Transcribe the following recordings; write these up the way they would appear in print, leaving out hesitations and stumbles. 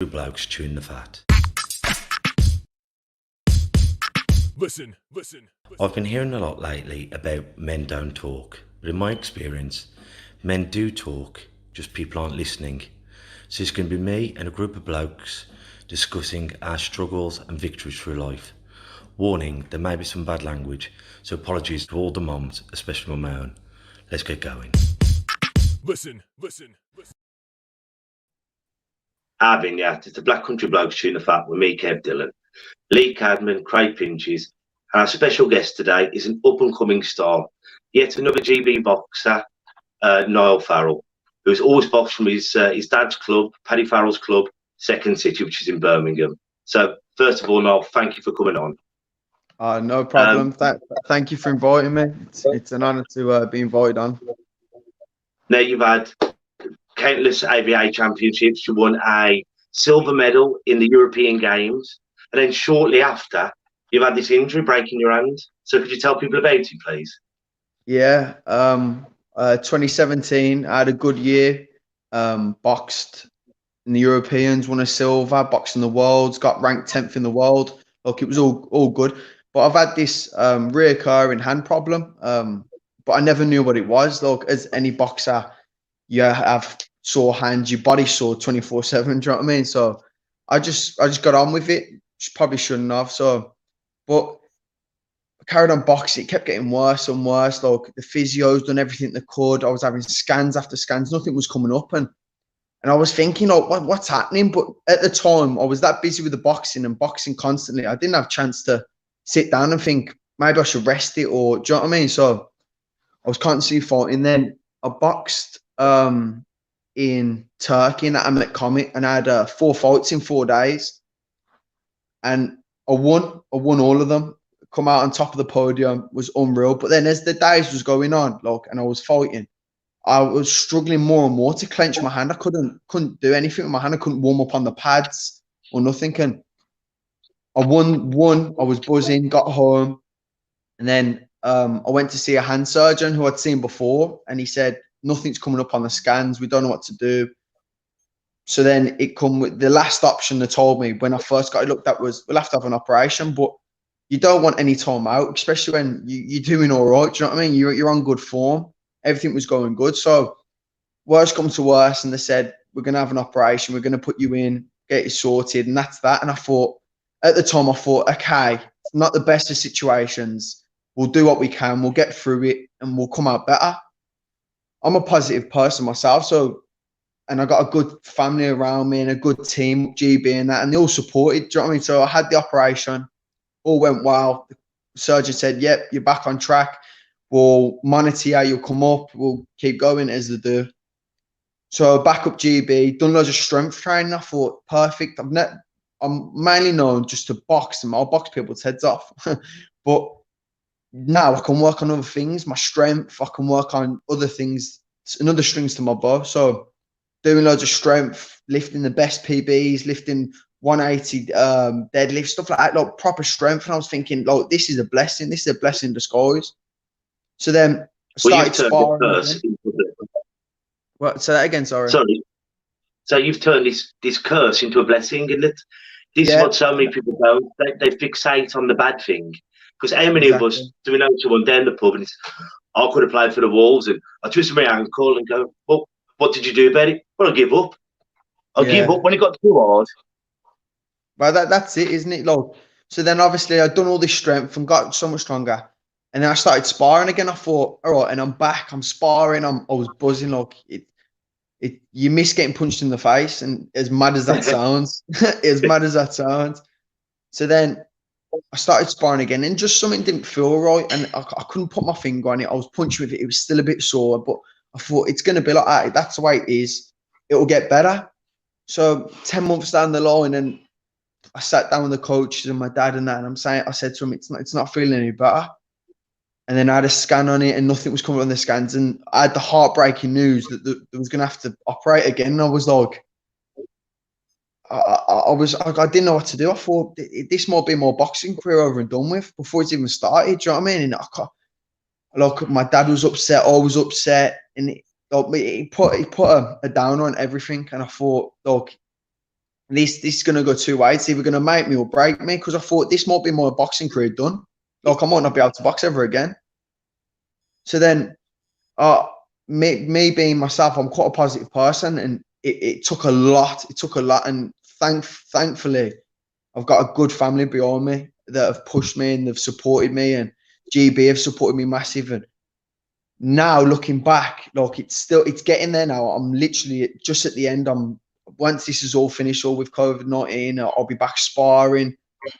Blokes chewing the fat. Listen. I've been hearing a lot lately about men don't talk, but in my experience, men do talk, just people aren't listening. So it's going to be me and a group of blokes discussing our struggles and victories through life. Warning, there may be some bad language, so apologies to all the mums, especially my own. Let's get going. Listen. Having it's the Black Country Blokes chewing the fat with me, Kev Dillon, Lee Cadman, Craig Pinches, and our special guest today is an up-and-coming star, yet another GB boxer, Niall Farrell, who's always boxed from his dad's club, Paddy Farrell's club, Second City, which is in Birmingham. So, first of all, Niall, thank you for coming on. No problem. Thank you for inviting me. It's an honour to be invited on. Now, you've had countless AVA championships. You won a silver medal in the European Games. And then shortly after, you've had this injury breaking your hand. So could you tell people about it, please? Yeah. 2017, I had a good year. Boxed in the Europeans, won a silver, boxed in the Worlds, got ranked 10th in the world. Look, it was all good. But I've had this reoccurring hand problem. But I never knew what it was. Look, as any boxer, you have sore hands, your body's sore 24/7. Do you know what I mean? So I just got on with it. Probably shouldn't have. But I carried on boxing. It kept getting worse and worse. Like the physio's done everything they could. I was having scans after scans. Nothing was coming up, and I was thinking, oh, what's happening? But at the time, I was that busy with the boxing and boxing constantly. I didn't have a chance to sit down and think maybe I should rest it, or do you know what I mean? So I was constantly fighting. Then I boxed in Turkey in Ahmet Comet, and I had 4 fights in 4 days, and I won all of them. Come out on top of the podium was unreal. But then as the days was going on, and I was fighting, I was struggling more and more to clench my hand. I couldn't do anything with my hand. I couldn't warm up on the pads or nothing. And I won. I was buzzing. Got home, and then I went to see a hand surgeon who I'd seen before, and he said, nothing's coming up on the scans. We don't know what to do. So then it come with the last option they told me when I first got it looked at was, we'll have to have an operation, but you don't want any time out, especially when you're doing all right. Do you know what I mean? You're on good form. Everything was going good. So worst come to worst, and they said, we're going to have an operation. We're going to put you in, get you sorted. And that's that. And at the time, I thought, okay, it's not the best of situations. We'll do what we can. We'll get through it and we'll come out better. I'm a positive person myself, and I got a good family around me and a good team, GB and that, and they all supported. Do you know what I mean? So I had the operation, all went well. The surgeon said, "Yep, you're back on track. We'll monitor you, you'll come up. We'll keep going as they do." So back up GB, done loads of strength training. I thought, perfect. I'm mainly known just to box, and I'll box people's heads off, but now I can work on other things, my strength. I can work on other things, another strings to my bow. So doing loads of strength, lifting the best PBs, lifting 180 deadlift, stuff like that, like proper strength. And I was thinking, like, this is a blessing. This is a blessing in disguise. So then I started sparring. Well, say that again, sorry. So you've turned this curse into a blessing, isn't it? This is what so many people don't. They fixate on the bad thing. Because how many of us do we know someone down the pub and it's, I could have played for the Wolves and I twisted my ankle and go, well, what did you do about it? Well, I give up. I give up when it got too hard. Well, that's it, isn't it? Like, so then obviously I'd done all this strength and got so much stronger. And then I started sparring again. I thought, all right, and I'm back. I'm sparring. I was buzzing. Like you miss getting punched in the face, and as mad as that sounds, So then I started sparring again, and just something didn't feel right, and I couldn't put my finger on it. I was punching with it; it was still a bit sore, but I thought it's going to be like that. That's the way it is. It'll get better. So 10 months down the line, and I sat down with the coaches and my dad and that, and I said to him, it's not feeling any better. And then I had a scan on it, and nothing was coming on the scans, and I had the heartbreaking news that they was going to have to operate again. And I was like, I didn't know what to do. I thought this might be my boxing career over and done with before it's even started. Do you know what I mean? And my dad was upset. I was upset, and he put a downer on everything. And I thought, look, this is going to go two ways. It's either going to make me or break me, because I thought this might be my boxing career done. Like, I might not be able to box ever again. So then, me being myself, I'm quite a positive person, and it took a lot. It took a lot, and thankfully, I've got a good family behind me that have pushed me and they've supported me, and GB have supported me massive. And now looking back, like, it's getting there now. I'm literally just at the end. Once this is all finished, all with COVID-19, I'll be back sparring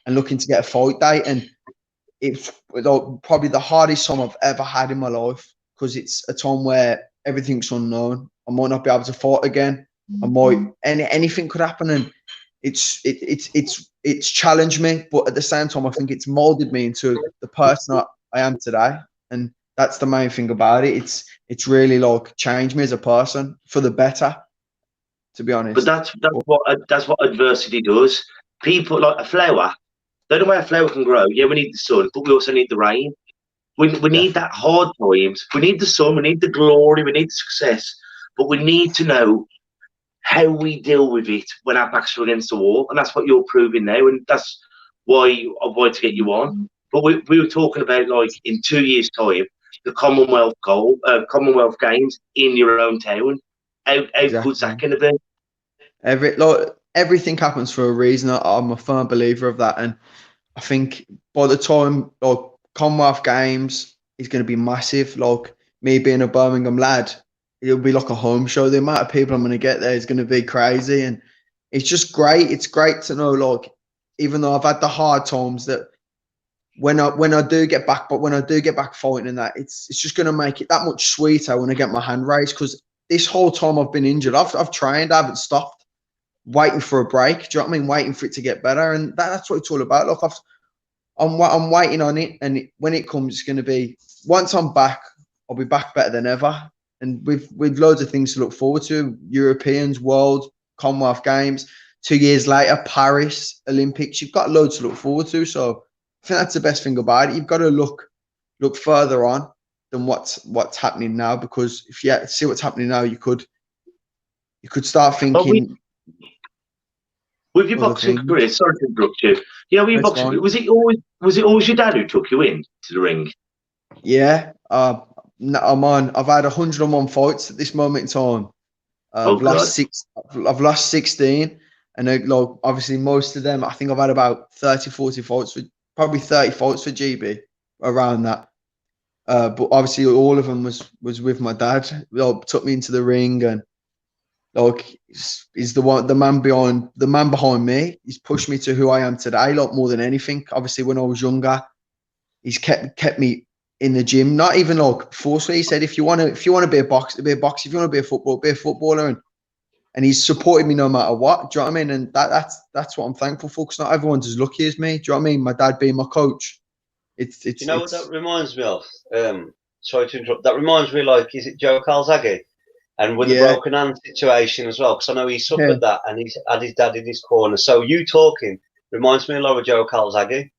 and looking to get a fight date. And it's probably the hardest time I've ever had in my life, because it's a time where everything's unknown. I might not be able to fight again. Anything could happen, and it's challenged me, but at the same time, I think it's molded me into the person I am today. And that's the main thing about it. It's really like changed me as a person for the better, to be honest. But that's what adversity does. People, like a flower. The only way a flower can grow, yeah, we need the sun, but we also need the rain. We need that hard times. We need the sun. We need the glory. We need the success. But we need to know how we deal with it when our backs are against the wall, and that's what you're proving now. And that's why I wanted to get you on. But we were talking about, like, in 2 years' time, the Commonwealth Games in your own town. How good's that going to be? Everything happens for a reason. I'm a firm believer of that, and I think by the time, like, Commonwealth Games is going to be massive. Like, me being a Birmingham lad, it'll be like a home show. The amount of people I'm going to get there is going to be crazy, and it's just great. It's great to know, like, even though I've had the hard times, that when I do get back fighting and that, it's just going to make it that much sweeter when I get my hand raised. Because this whole time I've been injured, I've trained, I haven't stopped, waiting for a break. Do you know what I mean? Waiting for it to get better, and that's what it's all about. Look, I'm waiting on it, and when it comes, it's going to be, once I'm back, I'll be back better than ever, and with loads of things to look forward to: Europeans, World, Commonwealth Games. 2 years later, Paris Olympics. You've got loads to look forward to. So I think that's the best thing about it. You've got to look further on than what's happening now, because if you see what's happening now, you could start thinking. With your boxing career, sorry to interrupt you. You know, with your boxing career, was it always your dad who took you in to the ring? Yeah, I've had 101 fights at this moment in time. I've lost 16, and like, obviously most of them, I think I've had about 30, 40 fights, probably 30 fights for GB, around that. But obviously all of them was with my dad. Took me into the ring, and like, he's the man behind me. He's pushed me to who I am today, like, more than anything. Obviously, when I was younger, he's kept me in the gym. Not even like forcefully. He said, if you want to be a boxer, be a boxer. If you want to be a footballer, be a footballer. And he's supported me no matter what. Do you know what I mean? And that's what I'm thankful for, because not everyone's as lucky as me. Do you know what I mean? My dad being my coach. It's you know what that reminds me of? Sorry to interrupt. That reminds me, like, is it Joe Calzaghe? And with the broken hand situation as well, because I know he suffered that, and he's had his dad in his corner. So you talking reminds me a lot of Joe Calzaghe.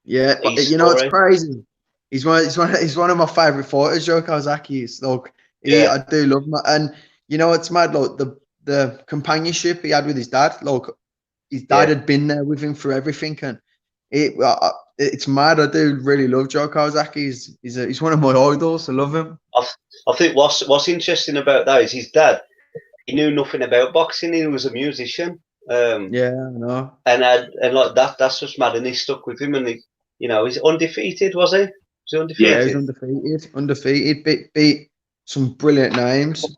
Yeah, you know, it's crazy. He's one of my favourite fighters, Joe Calzaghe. Is like, I do love him, and you know, it's mad, like, the companionship he had with his dad. Like, his dad had been there with him through everything, and it's mad. I do really love Joe Calzaghe. He's one of my idols. I love him. I think what's interesting about that is his dad. He knew nothing about boxing. He was a musician. I know. And like that's just mad. And he stuck with him. And he's undefeated. Was he? Was he undefeated? Yeah, he's undefeated. Beat some brilliant names.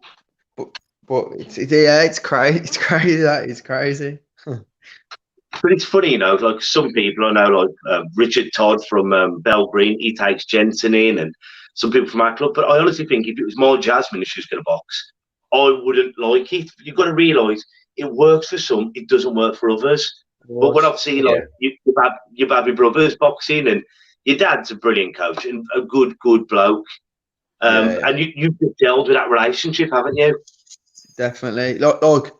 But it's crazy. It's crazy. That is crazy. But it's funny, you know, like, some people I know, like Richard Todd from Bell Green, he takes Jensen in, and some people from our club. But I honestly think if it was more Jasmine if she was going to box, I wouldn't like it. You've got to realise it works for some, it doesn't work for others. But when I've seen, like, you've had your brothers boxing, and your dad's a brilliant coach and a good bloke. And you've dealt with that relationship, haven't you? Definitely. Look,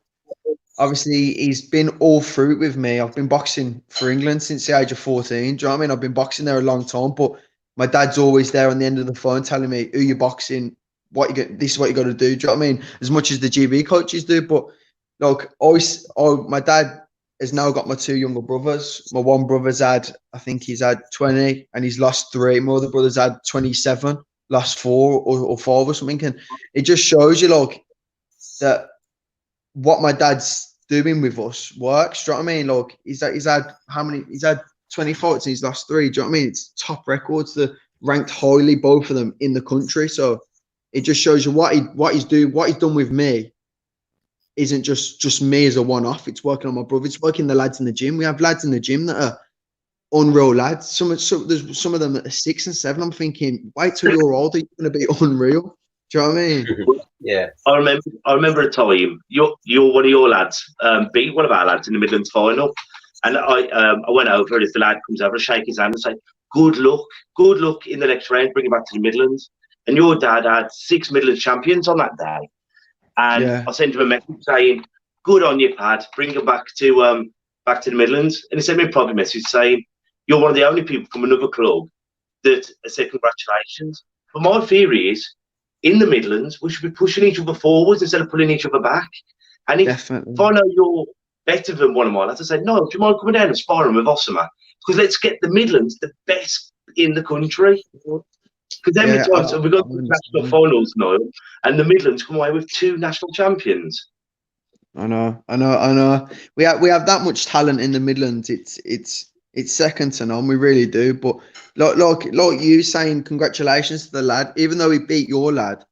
obviously, he's been all through it with me. I've been boxing for England since the age of 14. Do you know what I mean? I've been boxing there a long time, but my dad's always there on the end of the phone telling me who you're boxing, this is what you got to do. Do you know what I mean? As much as the GB coaches do, but look, my dad has now got my two younger brothers. My one brother's I think he's had 20 and he's lost 3. My other brother's had 27, lost 4 or 5 or something. And it just shows you like that what my dad's doing with us works. Do you know what I mean? Like he's had how many? He's had 20 fights and he's lost 3. Do you know what I mean? It's top records. They're ranked highly, both of them in the country. So it just shows you what he's done with me isn't just me as a one-off. It's working on my brother. It's working the lads in the gym. We have lads in the gym that are unreal lads. There's some of them that are 6 and 7. I'm thinking, wait till you're older, you're going to be unreal. Do you know what I mean? Yeah. I remember a time you're one of your lads beat one of our lads in the Midlands final, and I went over, and if the lad comes over, I shake his hand and say, good luck in the next round, bring him back to the Midlands. And your dad had 6 Midlands champions on that day. And Yeah. I sent him a message saying, good on you, Pad, bring him back to the Midlands. And he sent me a private message saying, you're one of the only people from another club that said congratulations. But my theory is, in the Midlands, we should be pushing each other forwards instead of pulling each other back. And if I know you're better than one of my lads, I said, no, do you mind coming down and sparring with Osama? Because let's get the Midlands the best in the country. Because how many times have we got to national finals now, and the Midlands come away with 2 national champions? I know. We have that much talent in the Midlands. It's second to none. We really do. But like you saying, congratulations to the lad. Even though he beat your lad,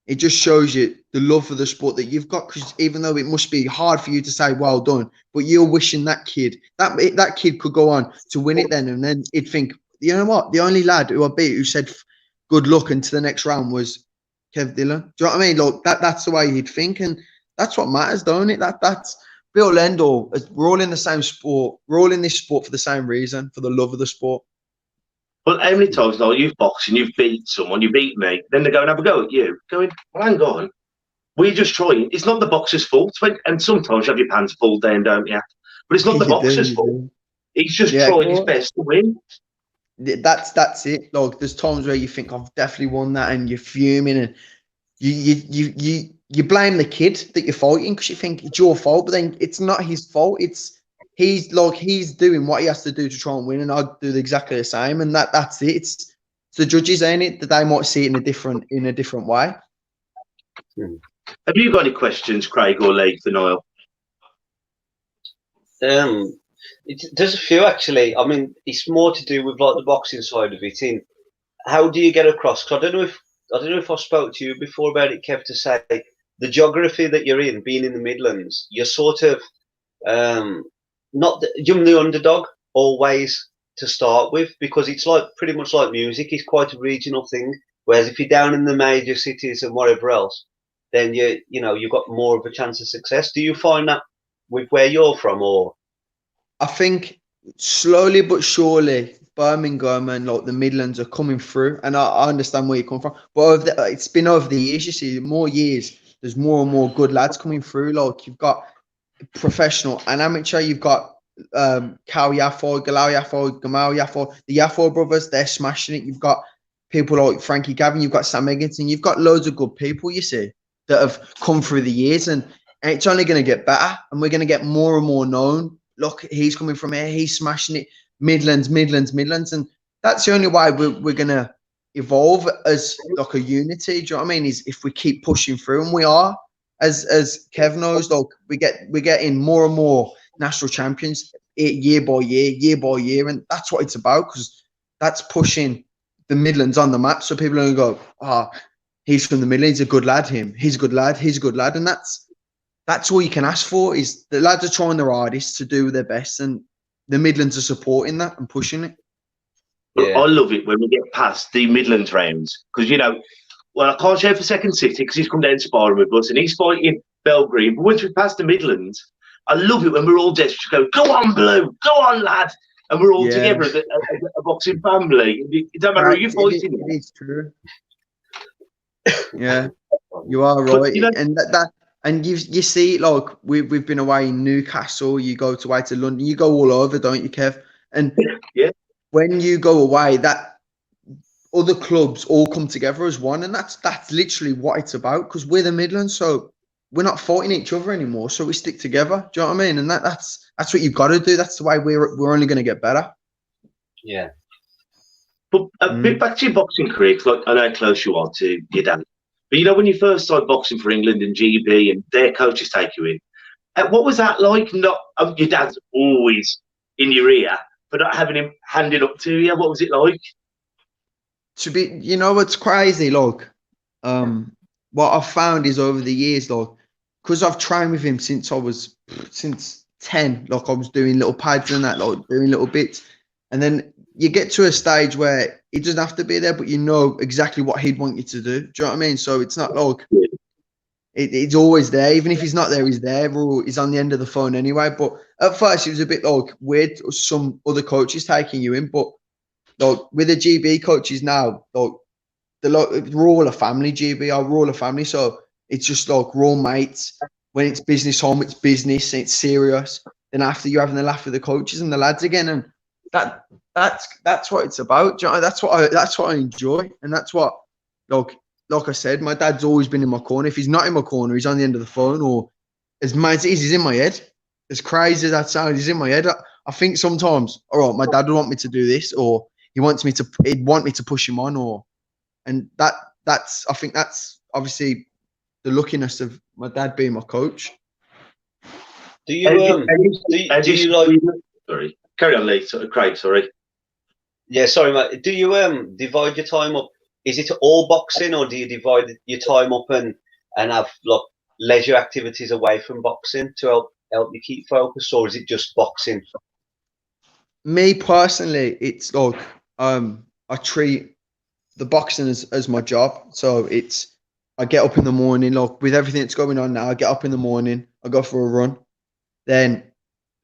it just shows you the love for the sport that you've got. Because even though it must be hard for you to say well done, but you're wishing that kid could go on to win it then, and then he'd think, you know what? The only lad who I beat who said good luck into the next round was Kev Dillon. Do you know what I mean? Like that's the way he'd think, and that's what matters, don't it? That's Bill Endall. We're all in the same sport. We're all in this sport for the same reason, for the love of the sport. Well, how many times now you've boxed and you've beat someone, you beat me, then they go and have a go at you, going, well, hang on, we just trying. It's not the boxer's fault. And sometimes you have your pants pulled down, don't you? But it's not the boxer's fault. He's just trying his best to win. That's it. Like there's times where you think I've definitely won that, and you're fuming, and you blame the kid that you're fighting because you think it's your fault, but then it's not his fault. He's doing what he has to do to try and win, and I'd do exactly the same. And that's it. It's the judges, ain't it? That they might see it in a different way. Have you got any questions, Craig or Lee, for Niall? There's a few actually. I mean, it's more to do with like the boxing side of it. In how do you get across? Because I don't know if I spoke to you before about it, Kev, to say the geography that you're in, being in the Midlands, you're sort of you're the underdog always to start with, because it's like pretty much like music. It's quite a regional thing. Whereas if you're down in the major cities and whatever else, then you've got more of a chance of success. Do you find that with where you're from, or? I think slowly but surely, Birmingham and like the Midlands are coming through, and I understand where you come from. But it's been over the years. You see, more years, there's more and more good lads coming through. Like you've got professional and amateur. You've got Cal Yaffo, Galau Yaffo, Gamal Yaffo, the Yaffo brothers. They're smashing it. You've got people like Frankie Gavin. You've got Sam Egginton. You've got loads of good people. You see that have come through the years, and it's only going to get better, and we're going to get more and more known. Look, he's coming from here. He's smashing it. Midlands. And that's the only way we're going to evolve as like a unity. Do you know what I mean? Is if we keep pushing through, and we are, as Kev knows, like we're getting more and more national champions year by year. And that's what it's about, because that's pushing the Midlands on the map. So people are going to go, he's from the Midlands. He's a good lad, he's a good lad. And that's all you can ask for, is the lads are trying their hardest to do their best, and the Midlands are supporting that and pushing it. Yeah. I love it when we get past the Midlands rounds, because, I can't show for Second City because he's come down sparring with us and he's fighting Belgrade. But once we pass the Midlands, I love it when we're all desperate to go on, Blue, go on, lad. And we're all together as a boxing family. It don't matter who you're fighting. It is true. Yeah, you are right. But, and you see, like we've been away in Newcastle. You go away to London. You go all over, don't you, Kev? And when you go away, that other clubs all come together as one, and that's literally what it's about. Because we're the Midlands, so we're not fighting each other anymore, so we stick together. Do you know what I mean? And that's what you've got to do. That's the way we're only going to get better. Yeah. But a bit back to your boxing career, 'cause like, I know how close you are to your dad. But you know, when you first started boxing for England and GB and their coaches take you in, what was that like? Not your dad's always in your ear, but not having him handed up to you. What was it like? To be, you know, what's crazy, like, what I've found is over the years, like, because I've trained with him since 10, like I was doing little pads and that, like doing little bits, and then you get to a stage where he doesn't have to be there, but you know exactly what he'd want you to do. Do you know what I mean? So it's not like it's always there. Even if he's not there, he's there, or he's on the end of the phone anyway. But at first, it was a bit like weird. Some other coaches taking you in, but like with the GB coaches now, like we're all a family. GB, we're all a family. So it's just like we're all mates. When it's business home, it's business. And it's serious. Then after you're having a laugh with the coaches and the lads again, and that's what it's about. That's what I enjoy, and that's what like I said, my dad's always been in my corner. If he's not in my corner, he's on the end of the phone, or as mad as it is, he's in my head. As crazy as that sounds, he's in my head. I think sometimes, all right, my dad would want me to do this, or he'd want me to push him on, and I think that's obviously the luckiness of my dad being my coach. Do you do you like? Sorry, carry on, Lee. Craig, sorry. Yeah, sorry, mate. Do you divide your time up? Is it all boxing, or do you divide your time up and have like leisure activities away from boxing to help you keep focus, or is it just boxing? Me personally, it's like I treat the boxing as my job. So I get up in the morning, like with everything that's going on now, I get up in the morning, I go for a run. Then,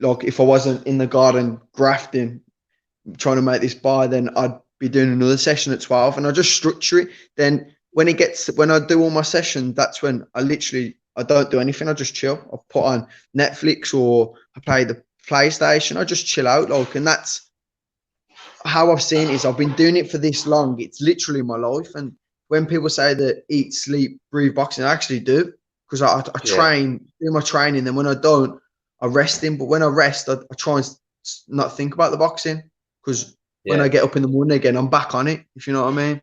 like if I wasn't in the garden grafting, trying to make this bar, then I'd be doing another session at 12, and I just structure it. Then when I do all my sessions, that's when I don't do anything. I just chill. I put on Netflix or I play the PlayStation. I just chill out, like, and that's how I've seen it. Is I've been doing it for this long. It's literally my life. And when people say that eat, sleep, breathe boxing, I actually do, because I train, do my training. Then when I don't, I rest in. But when I rest, I try and not think about the boxing, because when I get up in the morning again, I'm back on it, if you know what I mean.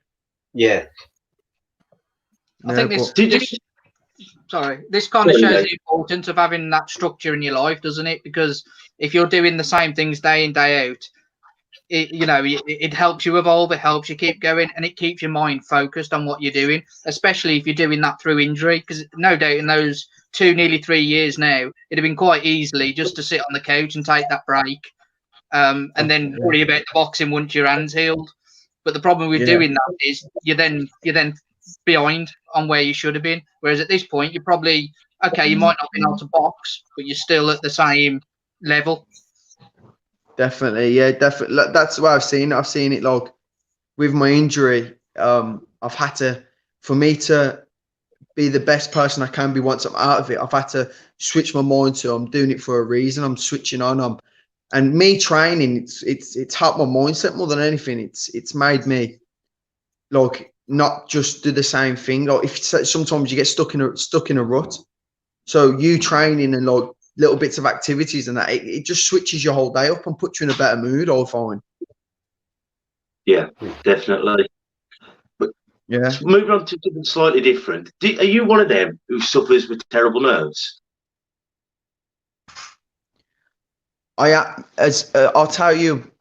Yeah. I think this kind of shows the importance of having that structure in your life, doesn't it? Because if you're doing the same things day in, day out, it helps you evolve, it helps you keep going, and it keeps your mind focused on what you're doing, especially if you're doing that through injury. Because no doubt in those nearly 3 years now, it'd have been quite easily just to sit on the couch and take that break. And then worry about the boxing once your hand's healed. But the problem with doing that is you're then behind on where you should have been. Whereas at this point, you're probably okay. You might not be able to box, but you're still at the same level. Definitely, yeah, definitely. That's what I've seen. I've seen it like with my injury. I've had to, for me to be the best person I can be once I'm out of it, I've had to switch my mind to I'm doing it for a reason. I'm switching on. And me training, it's helped my mindset more than anything. It's made me like not just do the same thing. Like if sometimes you get stuck in a rut, so you training and like little bits of activities and that it just switches your whole day up and puts you in a better mood. I find. Yeah, definitely. But yeah, moving on to something slightly different. Are you one of them who suffers with terrible nerves? I'll tell you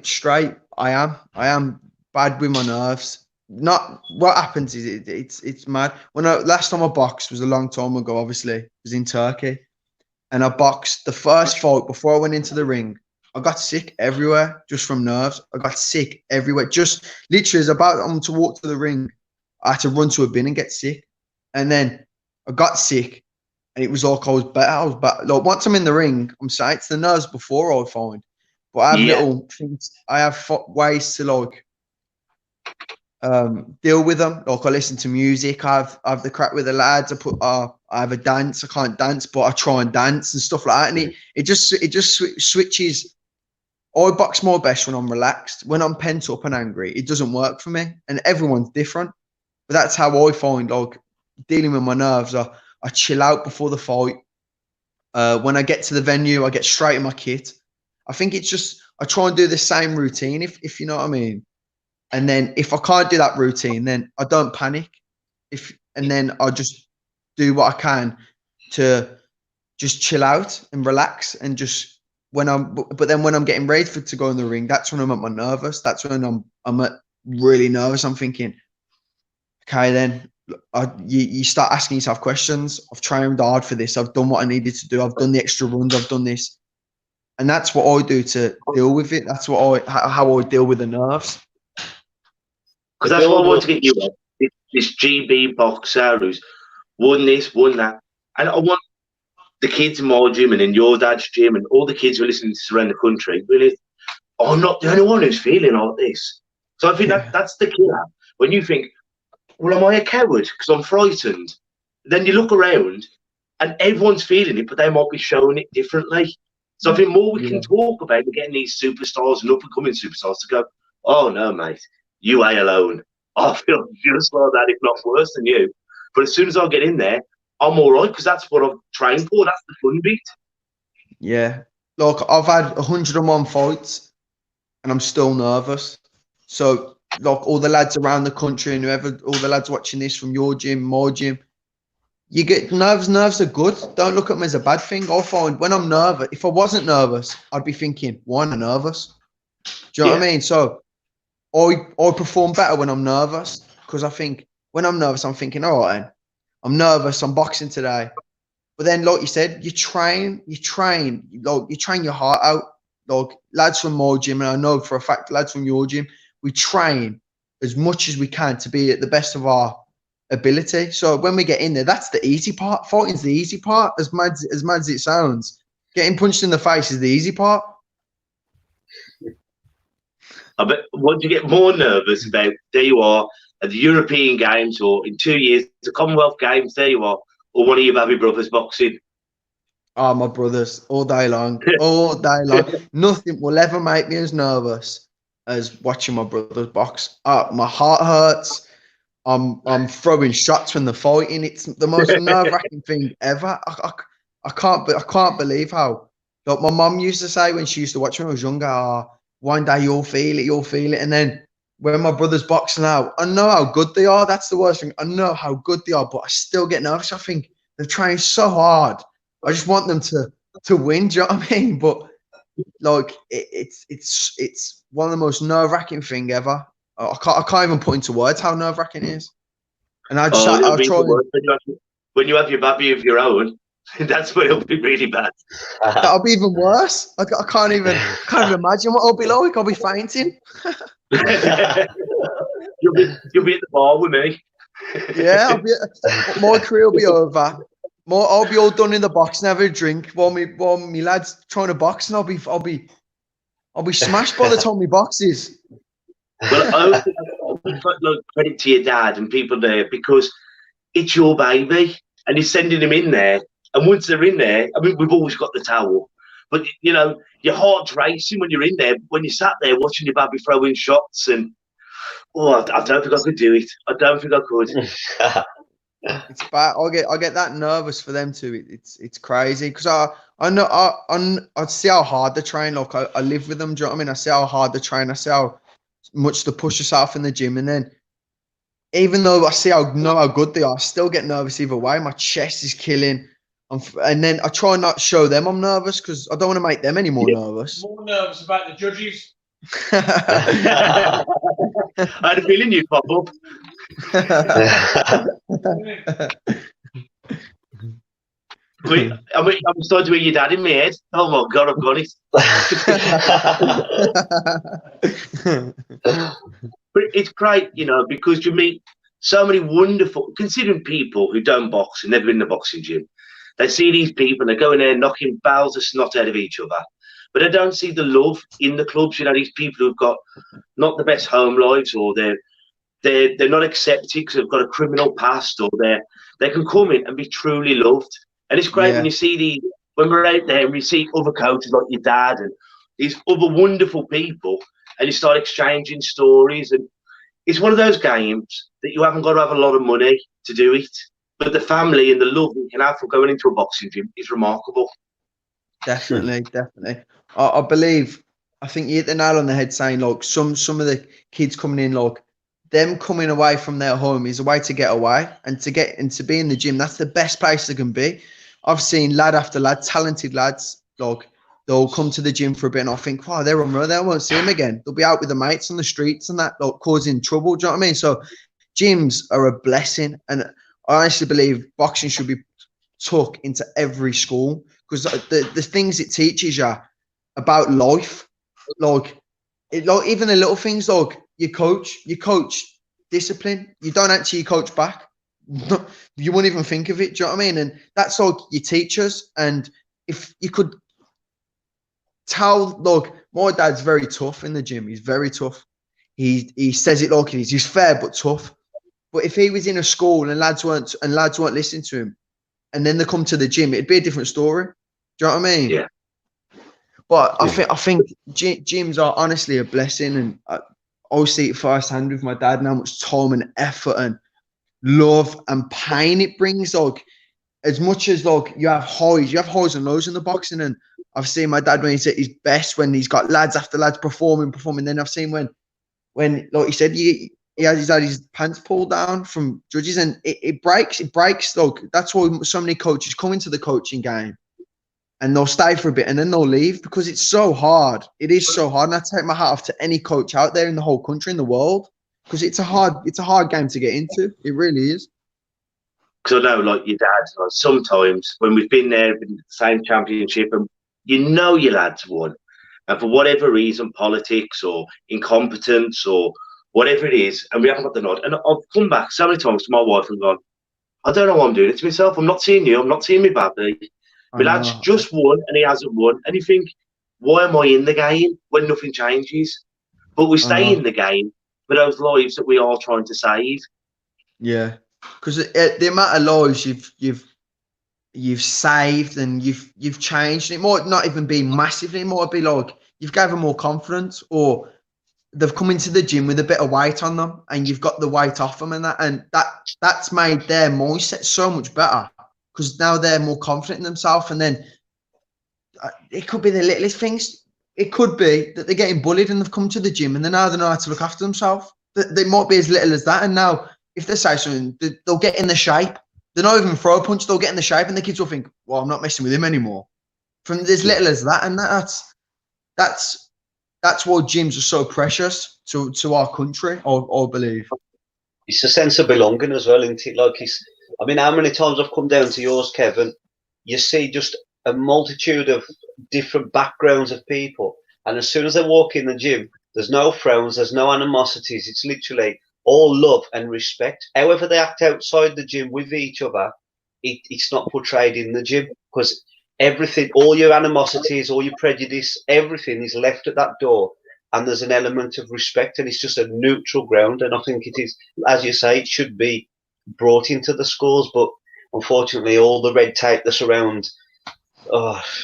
straight. I am bad with my nerves. Not what happens is it's mad. Last time I boxed was a long time ago. Obviously, it was in Turkey, and I boxed the first fight before I went into the ring. I got sick everywhere just from nerves. I got sick everywhere. Just literally, as about to walk to the ring, I had to run to a bin and get sick, and then I got sick. And it was like I was better. Like once I'm in the ring, I'm saying it's the nerves before I find. But I have little things. I have ways to like deal with them. Like I listen to music. I have the crack with the lads. I have a dance. I can't dance, but I try and dance and stuff like that. And it just switches. I box more best when I'm relaxed. When I'm pent up and angry, it doesn't work for me. And everyone's different. But that's how I find like dealing with my nerves. I chill out before the fight. When I get to the venue, I get straight in my kit. I think it's just I try and do the same routine, if you know what I mean. And then if I can't do that routine, then I don't panic. And then I just do what I can to just chill out and relax and just but then when I'm getting ready to go in the ring, that's when I'm at my nervous. That's when I'm at really nervous. I'm thinking, okay, then you start asking yourself questions. I've trained hard for this. I've done what I needed to do. I've done the extra runs. I've done this. And that's what I do to deal with it. That's how I deal with the nerves. Because that's what I want to get you on. This GB boxer who's won this, won that. And I want the kids in my gym and in your dad's gym and all the kids who are listening to this around the country, really, I'm not the only one who's feeling like this. So I think that's the killer. When you think, well, am I a coward because I'm frightened? Then you look around and everyone's feeling it, but they might be showing it differently. So I think more we can talk about getting these superstars and up-and-coming superstars to go, oh, no, mate, you ain't alone. I feel just like that, if not worse than you. But as soon as I get in there, I'm all right because that's what I've trained for. That's the fun bit. Yeah. Look, I've had 101 fights and I'm still nervous. So, like, all the lads around the country and all the lads watching this from your gym, my gym, you get nerves. Nerves are good. Don't look at them as a bad thing. I find when I'm nervous, if I wasn't nervous, I'd be thinking, why am I nervous? Do you know what I mean? So I perform better when I'm nervous because I think when I'm nervous, I'm thinking, all right, I'm nervous. I'm boxing today. But then, like you said, you train your heart out. Like lads from my gym, and I know for a fact lads from your gym, we train as much as we can to be at the best of our ability. So when we get in there, that's the easy part. Fighting's the easy part. As mad as it sounds, getting punched in the face is the easy part. I bet once you get more nervous about, there you are at the European Games or in 2 years, the Commonwealth Games, there you are, or one of your baby brothers boxing. Oh, my brothers, all day long, all day long. Nothing will ever make me as nervous as watching my brothers box. My heart hurts. I'm throwing shots when they're fighting. It's the most nerve-wracking thing ever. I can't believe how. Like my mum used to say when she used to watch me when I was younger, one day you'll feel it. And then when my brother's boxing out, I know how good they are. That's the worst thing. I know how good they are, but I still get nervous. I think they're trying so hard. I just want them to win. Do you know what I mean? But like it's one of the most nerve-wracking thing ever. I can't even put into words how nerve-wracking it is. And I'll try. When you have your baby of your own, that's when it'll be really bad. That'll be even worse. I can't even imagine what I'll be like. I'll be fainting. You'll be at the bar with me. Yeah, my career will be over. I'll be all done in the box and have a drink while me lads trying to box, and I'll be smashed by the time me boxes. Well, I got credit to your dad and people there because it's your baby, and he's sending them in there. And once they're in there, I mean, we've always got the towel, but you know, your heart's racing when you're in there. When you sat there watching your baby throwing shots, and I don't think I could do it. I don't think I could. It's bad. I get that nervous for them too. It's crazy because I see how hard they train. Like I live with them. Do you know what I mean? I see how hard they train. I see how much they push yourself in the gym, and then even though I know how good they are, I still get nervous either way. My chest is killing. And then I try not to show them I'm nervous because I don't want to make them any more nervous. More nervous about the judges. I had a feeling you'd pop up. I'm starting to hear your dad in my head. Oh my God, I've got it. But it's great, you know, because you meet so many wonderful, considering people who don't box and never been in a boxing gym. They see these people, they go in there knocking barrels of snot out of each other. But they don't see the love in the clubs. You know, these people who've got not the best home lives, or they're not accepted because they've got a criminal past, or they can come in and be truly loved. And it's great when you see when we're out there and we see other coaches like your dad and these other wonderful people, and you start exchanging stories. And it's one of those games that you haven't got to have a lot of money to do it. But the family and the love we can have for going into a boxing gym is remarkable. Definitely, definitely. I believe, I think you hit the nail on the head saying like some of the kids coming in, like them coming away from their home is a way to get away and to get and to be in the gym. That's the best place they can be. I've seen lad after lad, talented lads, like they'll come to the gym for a bit and I think, wow, they're on road. They won't see them again. They'll be out with the mates on the streets and that, like causing trouble. Do you know what I mean? So gyms are a blessing. And I honestly believe boxing should be took into every school because the things it teaches you about life, like even the little things, like you coach discipline. You don't actually coach back. You wouldn't even think of it. Do you know what I mean? And that's like your teachers. And if you could tell, look, my dad's very tough in the gym. He's very tough. He says it like it is. He's fair but tough. But if he was in a school and lads weren't listening to him, and then they come to the gym, it'd be a different story. Do you know what I mean? Yeah. But I think gyms are honestly a blessing, and I see it firsthand with my dad and how much time and effort and love and pain it brings. Like as much as like you have highs and lows in the boxing, and I've seen my dad when he's at his best, when he's got lads after lads performing. Then I've seen when like you said, he had his pants pulled down from judges, and it breaks. Like that's why so many coaches come into the coaching game, and they'll stay for a bit and then they'll leave because it's so hard. It is so hard, and I take my hat off to any coach out there in the whole country, in the world, because it's a hard game to get into. It really is. Because I know, like your dad, like sometimes when we've been there in the same championship, and you know your lads won, and for whatever reason, politics or incompetence or whatever it is, and we haven't got the nod. And I've come back so many times to my wife and gone, I don't know why I'm doing it to myself. I'm not seeing you. I'm not seeing me badly. My lad's just won and he hasn't won. And you think, why am I in the game when nothing changes? But we stay in the game for those lives that we are trying to save. Yeah, because the amount of lives you've saved and you've changed. It might not even be massively. It might be like you've given them more confidence, or they've come into the gym with a bit of weight on them, and you've got the weight off them, and that's made their mindset so much better because now they're more confident in themselves. And then it could be the littlest things. It could be that they're getting bullied and they've come to the gym and now they know how to look after themselves. They might be as little as that, and now if they say something, they'll get in the shape. They're not even throw a punch. They'll get in the shape, and the kids will think, "Well, I'm not messing with him anymore." From as little as that, and that's why gyms are so precious to our country. I believe it's a sense of belonging as well, isn't it? Like I mean, how many times I've come down to yours, Kevin? You see just a multitude of different backgrounds of people, and as soon as they walk in the gym, there's no frowns, there's no animosities. It's literally all love and respect. However they act outside the gym with each other, it's not portrayed in the gym, because everything, all your animosities, all your prejudice, everything is left at that door, and there's an element of respect, and it's just a neutral ground. And I think it is, as you say, it should be brought into the schools, but unfortunately all the red tape that's around,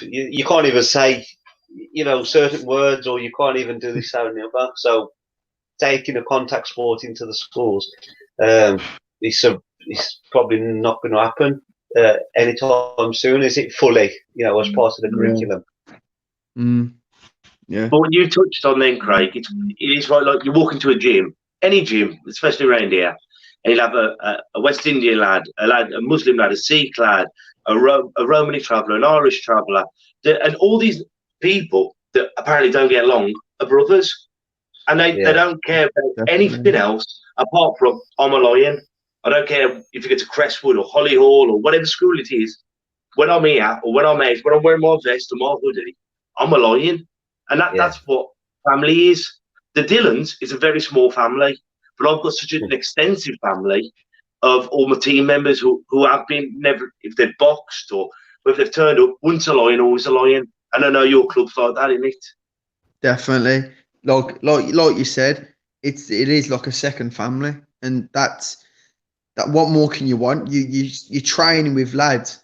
you can't even say, certain words, or you can't even do this, that, and the other. So taking a contact sport into the schools, it's probably not going to happen anytime soon, is it? Fully, as part of the curriculum. Yeah. But when you touched on then, Craig, it is right. Like you walk into a gym, any gym, especially around here, and you'll have a West Indian lad, a Muslim lad, a Sikh lad, a Romani traveller, an Irish traveller, and all these people that apparently don't get along are brothers, and they don't care about anything else apart from I'm a lion. I don't care if you get to Crestwood or Hollyhall or whatever school it is. When I'm here or when I'm out, when I'm wearing my vest or my hoodie, I'm a lion, and that's what family is. The Dylans is a very small family, but I've got such an extensive family of all my team members who have been, never, if they've boxed or if they've turned up, once a lion, always a lion. And I know your club's like that, isn't it? Definitely. Like you said, it is like a second family, and that what more can you want? You're training with lads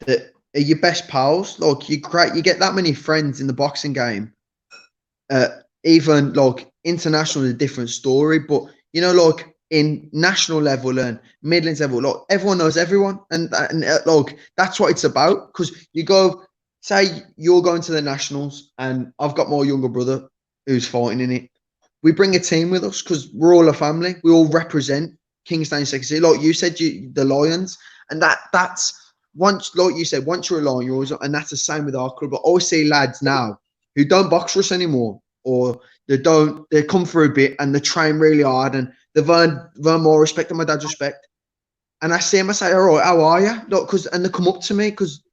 that are your best pals. Like you get that many friends in the boxing game. Even like international is a different story, but like in national level and Midlands level, like everyone knows everyone, and like that's what it's about. Because you go, say you're going to the nationals, and I've got my younger brother who's fighting in it. We bring a team with us because we're all a family. We all represent Kingston Secondary, like you said, the Lions, and that's once, like you said, once you're a Lion, you're always, and that's the same with our club. But I always see lads now who don't box for us anymore, or they come for a bit and they train really hard and they've earned more respect than my dad's respect. And I see them, I say, all right, how are you? Look, and they come up to me because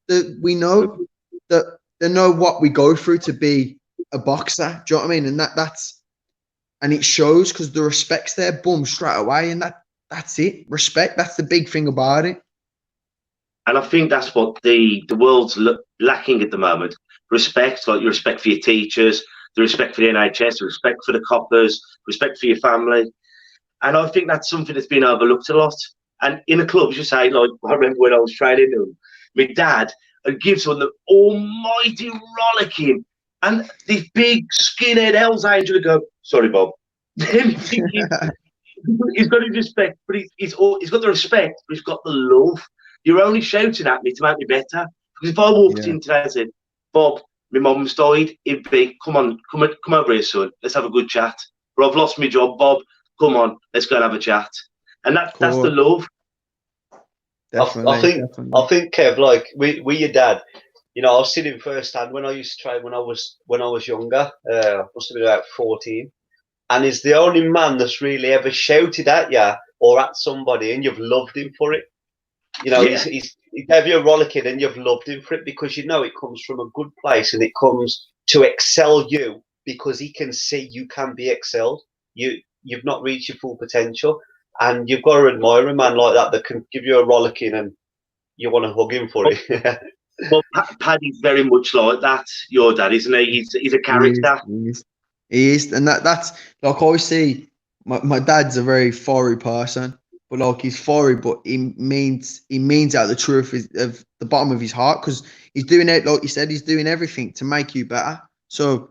we know that they know what we go through to be a boxer. Do you know what I mean? And and it shows because the respect's there, boom, straight away. And that's it. Respect. That's the big thing about it. And I think that's what the world's lacking at the moment. Respect, like your respect for your teachers, the respect for the NHS, the respect for the coppers, respect for your family. And I think that's something that's been overlooked a lot. And in the clubs, you say, like, I remember when I was training them, my dad gives one the almighty rollicking, and this big skinhead Hell's Angel would go, sorry, Bob. He's got his respect, but he's got the respect, but he's got the love. You're only shouting at me to make me better. Because if I walked in today and said, Bob, my mum's died, it'd be, come over here, son, let's have a good chat. Or I've lost my job, Bob, come on, let's go and have a chat. And that's the love. I think, Kev, like we your dad, you know, I was sitting firsthand when I used to train when I was younger, must have been about 14, and he's the only man that's really ever shouted at you or at somebody and you've loved him for it. You know, he gave you a rollicking and you've loved him for it because you know it comes from a good place and it comes to excel you because he can see you can be excelled. You've not reached your full potential, and you've got to admire a man like that can give you a rollicking and you want to hug him for it. Well, Paddy's very much like that, your dad, isn't he? He's a character. He is. And that's like I always see my dad's a very fiery person, but like he's fiery, but he means out the truth of the bottom of his heart, because he's doing it, like you said, he's doing everything to make you better. So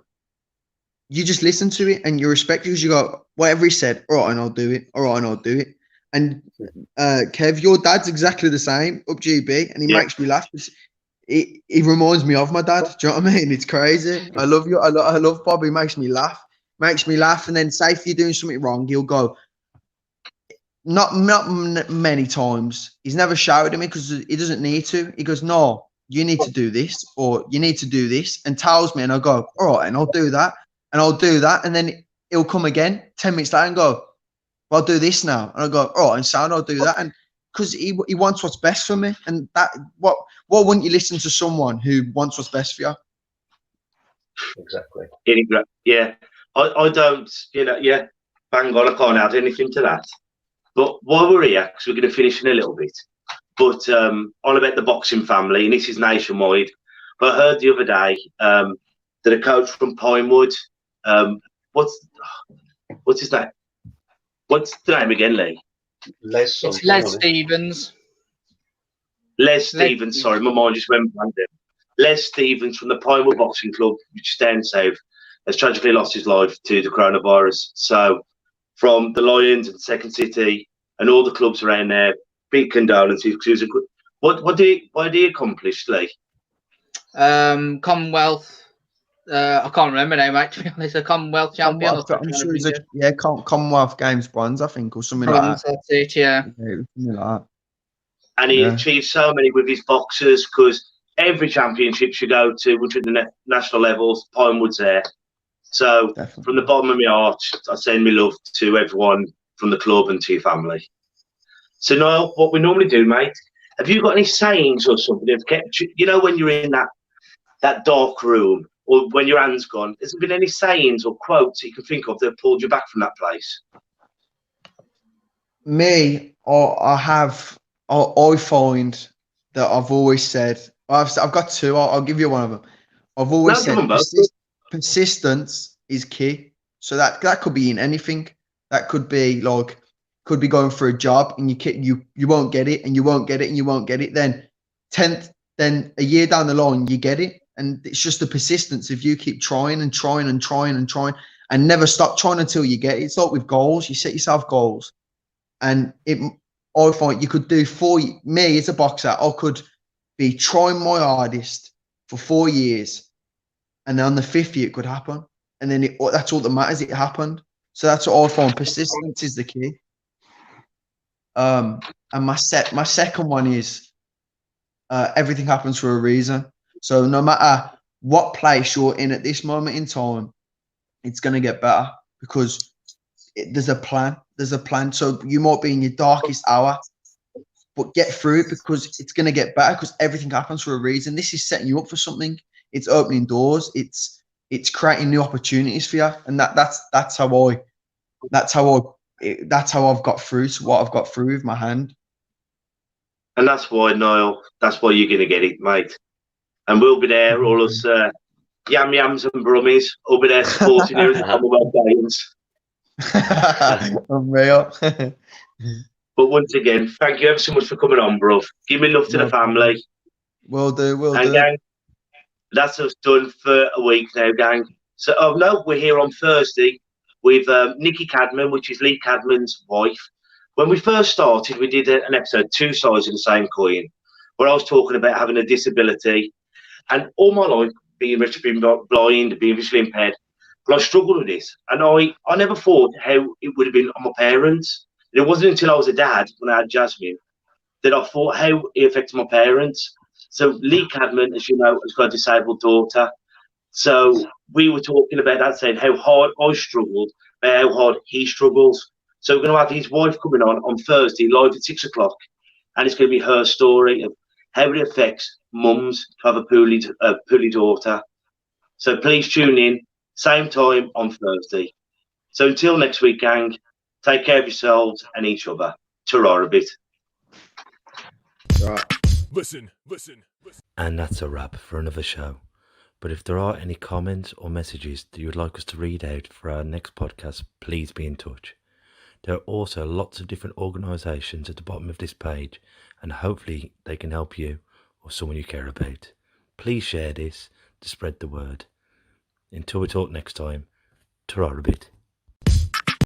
you just listen to it and you respect it because you go, whatever he said, all right, and I'll do it. All right, and I'll do it. And Kev, your dad's exactly the same, up GB, and he makes me laugh. He reminds me of my dad. Do you know what I mean? It's crazy. I love you. I love Bob. He makes me laugh. And then say if you're doing something wrong, he'll go, not many times. He's never shouted at me because he doesn't need to. He goes, no, you need to do this, or you need to do this, and tells me, and I go, all right, and I'll do that. And I'll do that, and then he'll come again 10 minutes later and go, well, I'll do this now. And I go, all right, and sound, I'll do that. And because he wants what's best for me. And that, what wouldn't you listen to someone who wants what's best for you? Exactly. Yeah. I don't, bang on, I can't add anything to that. But while we're here, because we're going to finish in a little bit, but on about the boxing family, and this is nationwide, but I heard the other day that a coach from Pinewood, what's his name? What's the name again, Lee? Les Stevens. Les Stevens, sorry, my mind just went random. Les Stevens from the Pinewood Boxing Club, which is down south, has tragically lost his life to the coronavirus. So from the Lions and Second City and all the clubs around there, big condolences, because he was a good. What did he accomplish, Lee? Commonwealth. I can't remember now, mate, to be honest. A Commonwealth champion. I'm sure he's Commonwealth Games bronze, I think, or something like that. That's it, yeah. Something like that. And he achieved so many with his boxers, because every championship you go to, which at the national levels, Pinewood's there. So definitely. From the bottom of my heart, I send my love to everyone from the club and to your family. So Niall, what we normally do, mate, have you got any sayings or something that have kept you, when you're in that dark room, or when your hand's gone, has there been any sayings or quotes that you can think of that have pulled you back from that place? Me, I find that I've always said, I've got two, I'll give you one of them. I've always said persistence is key. So that could be in anything. That could be going for a job and you won't get it, and you won't get it, and you won't get it. Then a year down the line, you get it. And it's just the persistence. If you keep trying and never stop trying until you get it. It's like with goals. You set yourself goals And I find you could do me as a boxer, I could be trying my hardest for 4 years, and then on the 5th year it could happen, and then that's all that matters. It happened. So that's what I find. Persistence is the key. And my second one is everything happens for a reason. So no matter what place you're in at this moment in time, it's going to get better because there's a plan. There's a plan. So you might be in your darkest hour, but get through it because it's going to get better because everything happens for a reason. This is setting you up for something. It's opening doors. It's creating new opportunities for you. And that's how I've got through to what I've got through with my hand. And that's why, Niall, that's why you're going to get it, mate. And we'll be there, all us yams and brummies, will be there supporting you at the Commonwealth Games. Unreal. But once again, thank you ever so much for coming on, bro. Give me love to the family. Will do. Gang, that's us done for a week now, gang. So, we're here on Thursday with Nikki Cadman, which is Lee Cadman's wife. When we first started, we did an episode, Two Sides of the Same Coin, where I was talking about having a disability. And all my life, being blind, being visually impaired, but I struggled with this. And I never thought how it would have been on my parents. And it wasn't until I was a dad, when I had Jasmine, that I thought how it affected my parents. So Lee Cadman, as you know, has got a disabled daughter. So we were talking about that, saying how hard I struggled, but how hard he struggles. So we're going to have his wife coming on Thursday, live at 6 o'clock. And it's going to be her story of how it affects mums to have a poorly daughter. So please tune in, same time on Thursday. So until next week, gang, take care of yourselves and each other. Ta-ra a bit. Right. Listen. And that's a wrap for another show. But if there are any comments or messages that you would like us to read out for our next podcast, please be in touch. There are also lots of different organisations at the bottom of this page, and hopefully they can help you or someone you care about. Please share this to spread the word. Until we talk next time, ta-ra a bit.